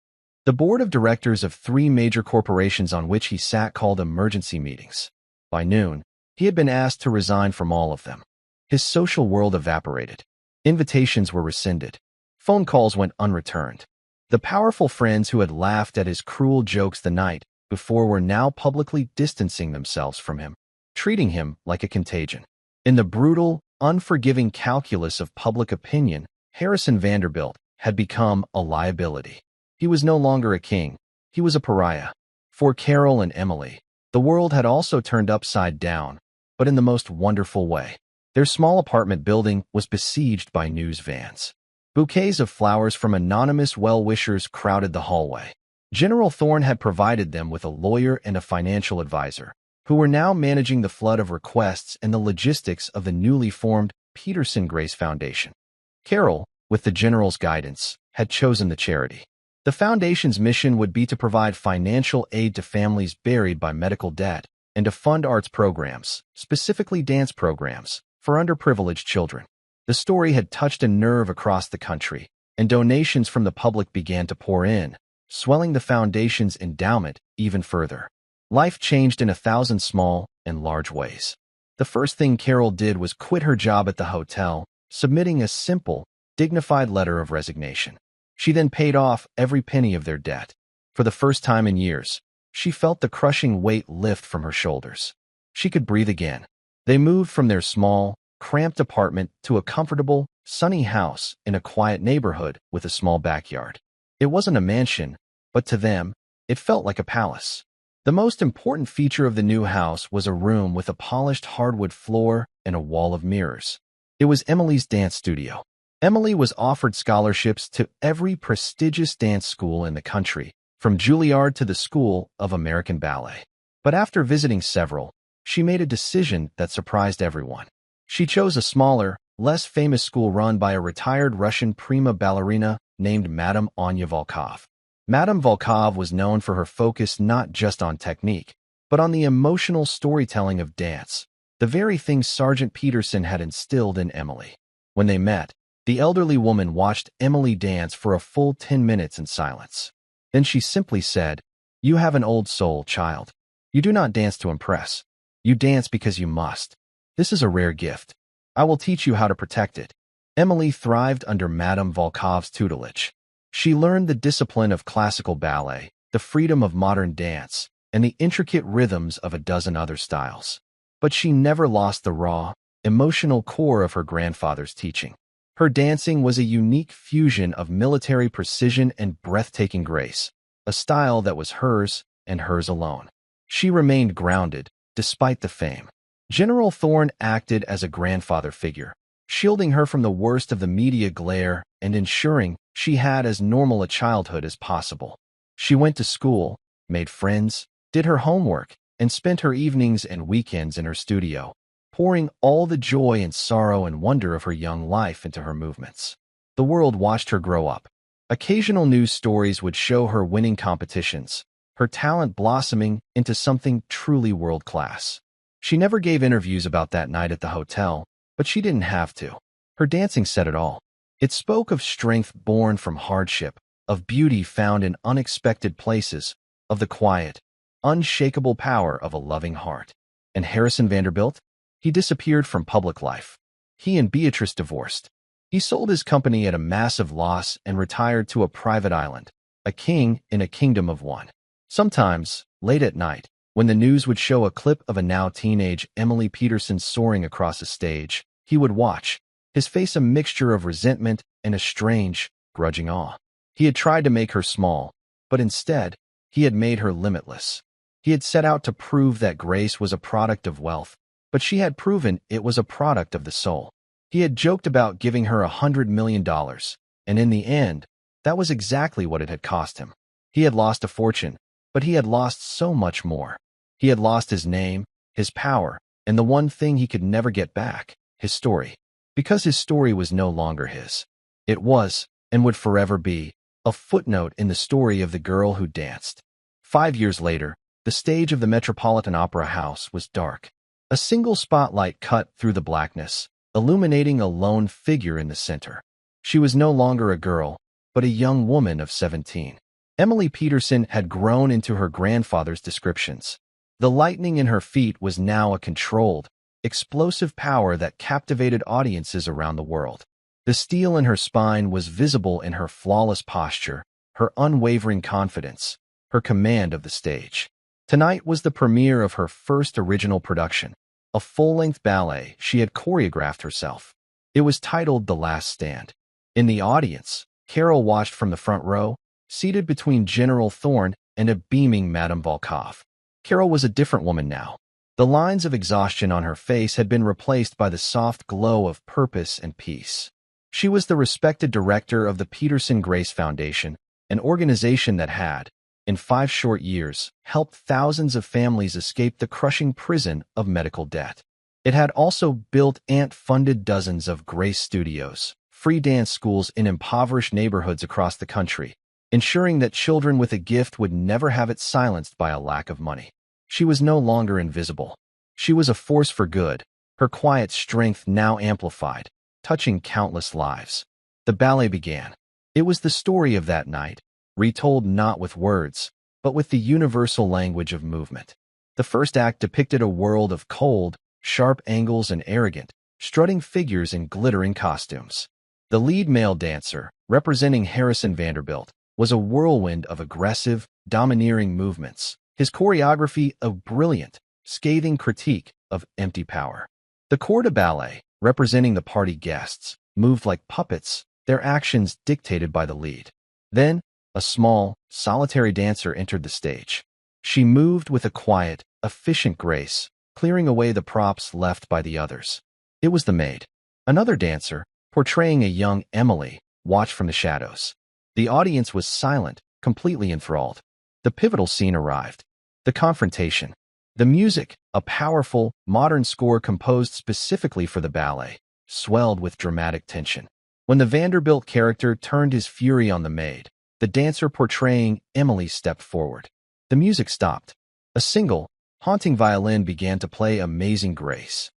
Speaker 1: The board of directors of 3 major corporations on which he sat called emergency meetings. By noon, he had been asked to resign from all of them. His social world evaporated. Invitations were rescinded. Phone calls went unreturned. The powerful friends who had laughed at his cruel jokes the night before were now publicly distancing themselves from him, treating him like a contagion. In the brutal, unforgiving calculus of public opinion, Harrison Vanderbilt had become a liability. He was no longer a king. He was a pariah. For Carol and Emily, the world had also turned upside down, but in the most wonderful way. Their small apartment building was besieged by news vans. Bouquets of flowers from anonymous well-wishers crowded the hallway. General Thorne had provided them with a lawyer and a financial advisor, who were now managing the flood of requests and the logistics of the newly formed Peterson Grace Foundation. Carol, with the general's guidance, had chosen the charity. The foundation's mission would be to provide financial aid to families buried by medical debt and to fund arts programs, specifically dance programs, for underprivileged children. The story had touched a nerve across the country, and donations from the public began to pour in, swelling the foundation's endowment even further. Life changed in 1,000 small and large ways. The first thing Carol did was quit her job at the hotel, submitting a simple, dignified letter of resignation. She then paid off every penny of their debt. For the first time in years, she felt the crushing weight lift from her shoulders. She could breathe again. They moved from their small, cramped apartment to a comfortable, sunny house in a quiet neighborhood with a small backyard. It wasn't a mansion, but to them, it felt like a palace. The most important feature of the new house was a room with a polished hardwood floor and a wall of mirrors. It was Emily's dance studio. Emily was offered scholarships to every prestigious dance school in the country, from Juilliard to the School of American Ballet. But after visiting several, she made a decision that surprised everyone. She chose a smaller, less famous school run by a retired Russian prima ballerina named Madame Anya Volkov. Madame Volkov was known for her focus not just on technique, but on the emotional storytelling of dance, the very thing Sergeant Peterson had instilled in Emily. When they met, the elderly woman watched Emily dance for a full 10 minutes in silence. Then she simply said, "You have an old soul, child. You do not dance to impress. You dance because you must. This is a rare gift. I will teach you how to protect it." Emily thrived under Madame Volkov's tutelage. She learned the discipline of classical ballet, the freedom of modern dance, and the intricate rhythms of a dozen other styles. But she never lost the raw, emotional core of her grandfather's teaching. Her dancing was a unique fusion of military precision and breathtaking grace, a style that was hers and hers alone. She remained grounded, despite the fame. General Thorne acted as a grandfather figure, shielding her from the worst of the media glare and ensuring she had as normal a childhood as possible. She went to school, made friends, did her homework, and spent her evenings and weekends in her studio, pouring all the joy and sorrow and wonder of her young life into her movements. The world watched her grow up. Occasional news stories would show her winning competitions, her talent blossoming into something truly world-class. She never gave interviews about that night at the hotel, but she didn't have to. Her dancing said it all. It spoke of strength born from hardship, of beauty found in unexpected places, of the quiet, unshakable power of a loving heart. And Harrison Vanderbilt? He disappeared from public life. He and Beatrice divorced. He sold his company at a massive loss and retired to a private island, a king in a kingdom of one. Sometimes, late at night, when the news would show a clip of a now teenage Emily Peterson soaring across a stage, he would watch, his face a mixture of resentment and a strange, grudging awe. He had tried to make her small, but instead, he had made her limitless. He had set out to prove that grace was a product of wealth, but she had proven it was a product of the soul. He had joked about giving her $100 million, and in the end, that was exactly what it had cost him. He had lost a fortune, but he had lost so much more. He had lost his name, his power, and the one thing he could never get back, his story. Because his story was no longer his. It was, and would forever be, a footnote in the story of the girl who danced. 5 years later, the stage of the Metropolitan Opera House was dark. A single spotlight cut through the blackness, illuminating a lone figure in the center. She was no longer a girl, but a young woman of 17. Emily Peterson had grown into her grandfather's descriptions. The lightning in her feet was now a controlled, explosive power that captivated audiences around the world. The steel in her spine was visible in her flawless posture, her unwavering confidence, her command of the stage. Tonight was the premiere of her first original production, a full-length ballet she had choreographed herself. It was titled The Last Stand. In the audience, Carol watched from the front row, seated between General Thorne and a beaming Madame Volkov. Carol was a different woman now. The lines of exhaustion on her face had been replaced by the soft glow of purpose and peace. She was the respected director of the Peterson Grace Foundation, an organization that had, in 5 short years, helped thousands of families escape the crushing prison of medical debt. It had also built and funded dozens of Grace studios, free dance schools in impoverished neighborhoods across the country, ensuring that children with a gift would never have it silenced by a lack of money. She was no longer invisible. She was a force for good, her quiet strength now amplified, touching countless lives. The ballet began. It was the story of that night, retold not with words, but with the universal language of movement. The first act depicted a world of cold, sharp angles and arrogant, strutting figures in glittering costumes. The lead male dancer, representing Harrison Vanderbilt, was a whirlwind of aggressive, domineering movements, his choreography a brilliant, scathing critique of empty power. The corps de ballet, representing the party guests, moved like puppets, their actions dictated by the lead. Then, a small, solitary dancer entered the stage. She moved with a quiet, efficient grace, clearing away the props left by the others. It was the maid. Another dancer, portraying a young Emily, watched from the shadows. The audience was silent, completely enthralled. The pivotal scene arrived. The confrontation. The music, a powerful, modern score composed specifically for the ballet, swelled with dramatic tension. When the Vanderbilt character turned his fury on the maid, the dancer portraying Emily stepped forward. The music stopped. A single, haunting violin began to play Amazing Grace.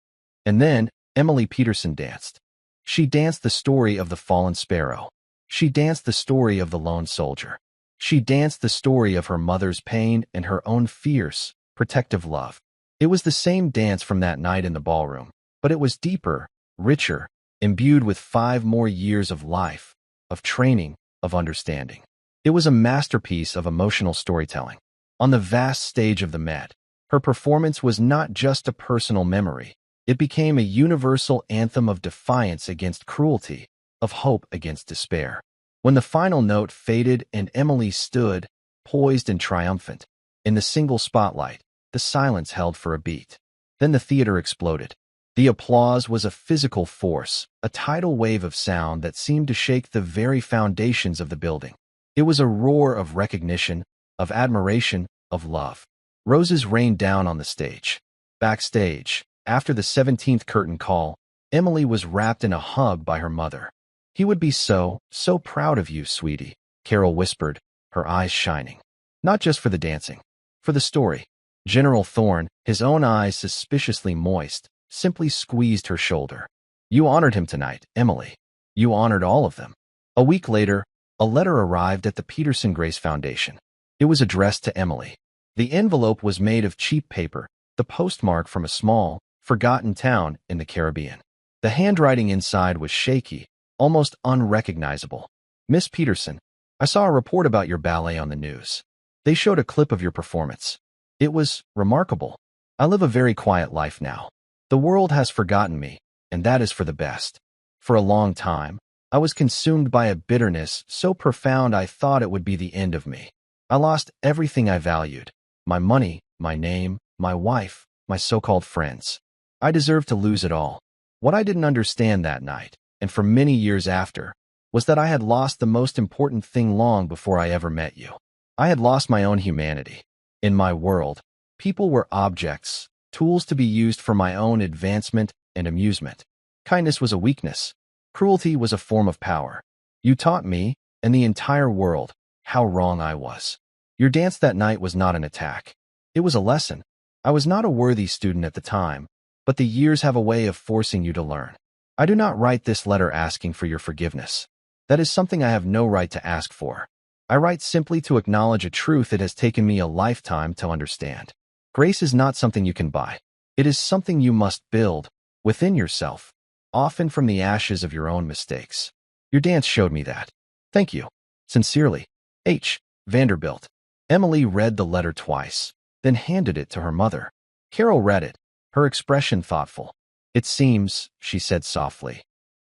Speaker 1: And then, Emily Peterson danced. She danced the story of the fallen sparrow. She danced the story of the lone soldier. She danced the story of her mother's pain and her own fierce, protective love. It was the same dance from that night in the ballroom, but it was deeper, richer, imbued with 5 more years of life, of training, of understanding. It was a masterpiece of emotional storytelling. On the vast stage of the Met, her performance was not just a personal memory. It became a universal anthem of defiance against cruelty, of hope against despair. When the final note faded and Emily stood, poised and triumphant, in the single spotlight, the silence held for a beat. Then the theater exploded. The applause was a physical force, a tidal wave of sound that seemed to shake the very foundations of the building. It was a roar of recognition, of admiration, of love. Roses rained down on the stage. Backstage, after the 17th curtain call, Emily was wrapped in a hug by her mother. "He would be so proud of you, sweetie," Carol whispered, her eyes shining. Not just for the dancing, for the story. General Thorne, his own eyes suspiciously moist, simply squeezed her shoulder. "You honored him tonight, Emily. You honored all of them." A week later, a letter arrived at the Peterson Grace Foundation. It was addressed to Emily. The envelope was made of cheap paper, the postmark from a small, forgotten town in the Caribbean. The handwriting inside was shaky, almost unrecognizable. "Miss Peterson, I saw a report about your ballet on the news. They showed a clip of your performance. It was remarkable. I live a very quiet life now. The world has forgotten me, and that is for the best. For a long time, I was consumed by a bitterness so profound I thought it would be the end of me. I lost everything I valued, my money, my name, my wife, my so-called friends. I deserved to lose it all. What I didn't understand that night, and for many years after, was that I had lost the most important thing long before I ever met you. I had lost my own humanity. In my world, People were objects, tools to be used for my own advancement and amusement. Kindness was a weakness. Cruelty was a form of power. You taught me, and the entire world, how wrong I was. Your dance that night was not an attack. It was a lesson. I was not a worthy student at the time, but the years have a way of forcing you to learn. I do not write this letter asking for your forgiveness. That is something I have no right to ask for. I write simply to acknowledge a truth it has taken me a lifetime to understand. Grace is not something you can buy. It is something you must build within yourself, often from the ashes of your own mistakes. Your dance showed me that. Thank you. Sincerely, H. Vanderbilt. Emily read the letter twice, then handed it to her mother. Carol read it, her expression thoughtful. It seems, she said softly,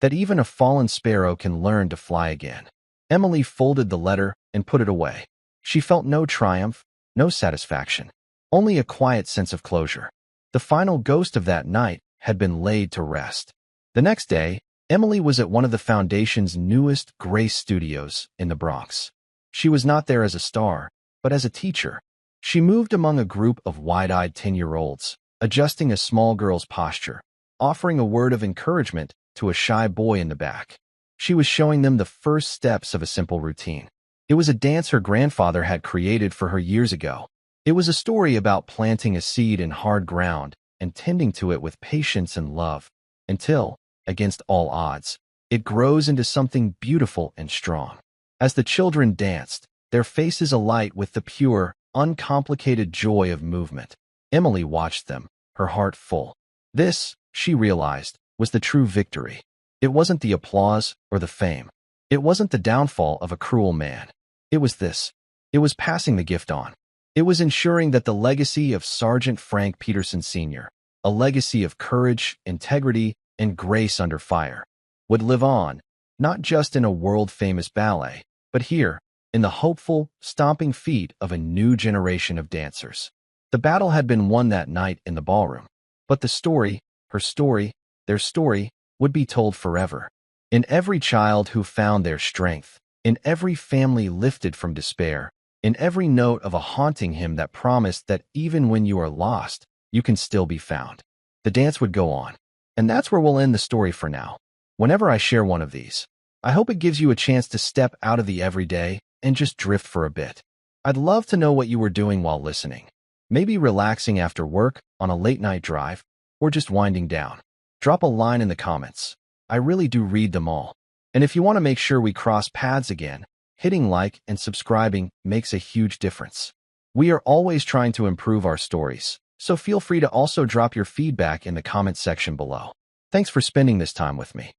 Speaker 1: that even a fallen sparrow can learn to fly again. Emily folded the letter and put it away. She felt no triumph, no satisfaction, only a quiet sense of closure. The final ghost of that night had been laid to rest. The next day, Emily was at one of the Foundation's newest Grace studios in the Bronx. She was not there as a star, but as a teacher. She moved among a group of wide-eyed 10-year-olds, adjusting a small girl's posture, offering a word of encouragement to a shy boy in the back. She was showing them the first steps of a simple routine. It was a dance her grandfather had created for her years ago. It was a story about planting a seed in hard ground and tending to it with patience and love, until, against all odds, it grows into something beautiful and strong. As the children danced, their faces alight with the pure, uncomplicated joy of movement, Emily watched them, her heart full. This, she realized, was the true victory. It wasn't the applause or the fame. It wasn't the downfall of a cruel man. It was this. It was passing the gift on. It was ensuring that the legacy of Sergeant Frank Peterson Sr., a legacy of courage, integrity, and grace under fire, would live on, not just in a world-famous ballet, but here, in the hopeful, stomping feet of a new generation of dancers. The battle had been won that night in the ballroom, but the story, her story, their story, would be told forever. In every child who found their strength, in every family lifted from despair, in every note of a haunting hymn that promised that even when you are lost, you can still be found. The dance would go on. And that's where we'll end the story for now. Whenever I share one of these, I hope it gives you a chance to step out of the everyday and just drift for a bit. I'd love to know what you were doing while listening. Maybe relaxing after work, on a late-night drive, or just winding down. Drop a line in the comments. I really do read them all. And if you want to make sure we cross paths again, hitting like and subscribing makes a huge difference. We are always trying to improve our stories, so feel free to also drop your feedback in the comment section below. Thanks for spending this time with me.